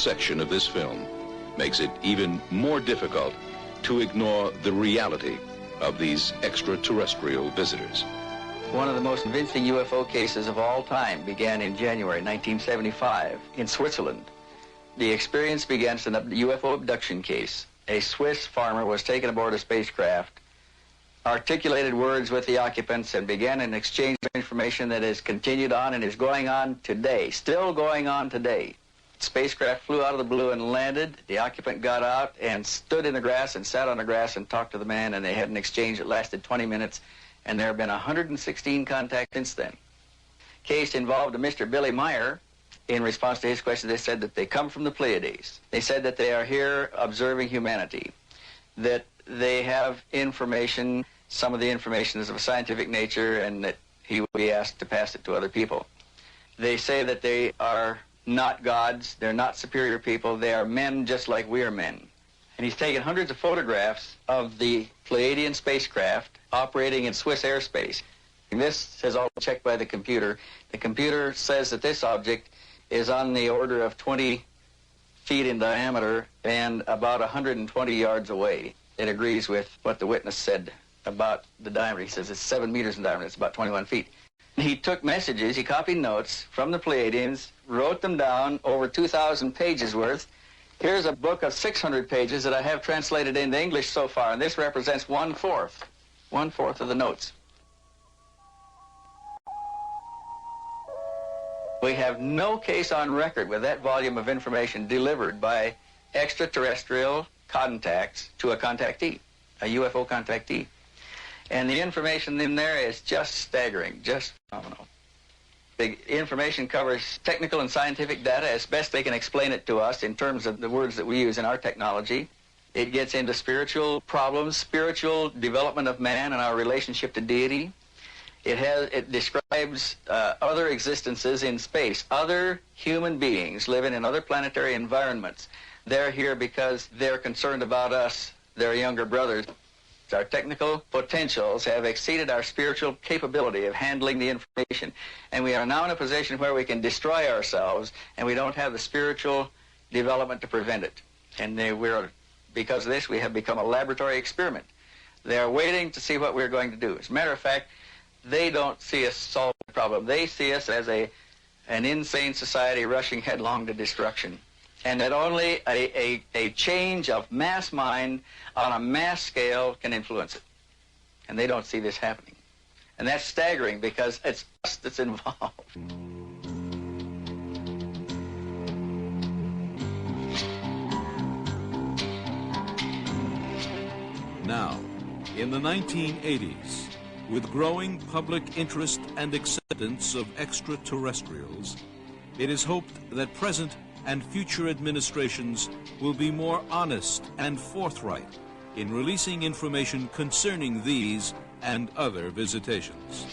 section of this film makes it even more difficult to ignore the reality of these extraterrestrial visitors. One of the most convincing UFO cases of all time began in January 1975 in Switzerland. The experience began as a UFO abduction case. A Swiss farmer was taken aboard a spacecraft, articulated words with the occupants, and began an exchange of information that has continued on and is going on today, still going on today. The spacecraft flew out of the blue and landed. The occupant got out and stood in the grass and sat on the grass and talked to the man, and they had an exchange that lasted 20 minutes, and there have been 116 contacts since then. Case involved a Mr. Billy Meier. In response to his question, they said that they come from the Pleiades. They said that they are here observing humanity, that they have information, some of the information is of a scientific nature, and that he will be asked to pass it to other people. They say that they are not gods, they're not superior people, they are men just like we are men. And he's taken hundreds of photographs of the Pleiadian spacecraft operating in Swiss airspace. And this is all checked by the computer. The computer says that this object is on the order of 20 feet in diameter and about 120 yards away. It agrees with what the witness said about the diameter. He says it's 7 meters in diameter, it's about 21 feet. He took messages, he copied notes from the Pleiadians, wrote them down, over 2,000 pages worth. Here's a book of 600 pages that I have translated into English so far, and this represents one-fourth of the notes. We have no case on record with that volume of information delivered by extraterrestrial contacts to a contactee, a UFO contactee. And the information in there is just staggering, just phenomenal. The information covers technical and scientific data as best they can explain it to us in terms of the words that we use in our technology. It gets into spiritual problems, spiritual development of man and our relationship to deity. It describes other existences in space, other human beings living in other planetary environments. They're here because they're concerned about us, their younger brothers. Our technical potentials have exceeded our spiritual capability of handling the information, and we are now in a position where we can destroy ourselves, and we don't have the spiritual development to prevent it. And because of this, we have become a laboratory experiment. They are waiting to see what we're going to do. As a matter of fact, they don't see us solve the problem. They see us as an insane society rushing headlong to destruction. And that only a change of mass mind on a mass scale can influence it. And they don't see this happening. And that's staggering because it's us that's involved. Now, in the 1980s, with growing public interest and acceptance of extraterrestrials, it is hoped that present and future administrations will be more honest and forthright in releasing information concerning these and other visitations.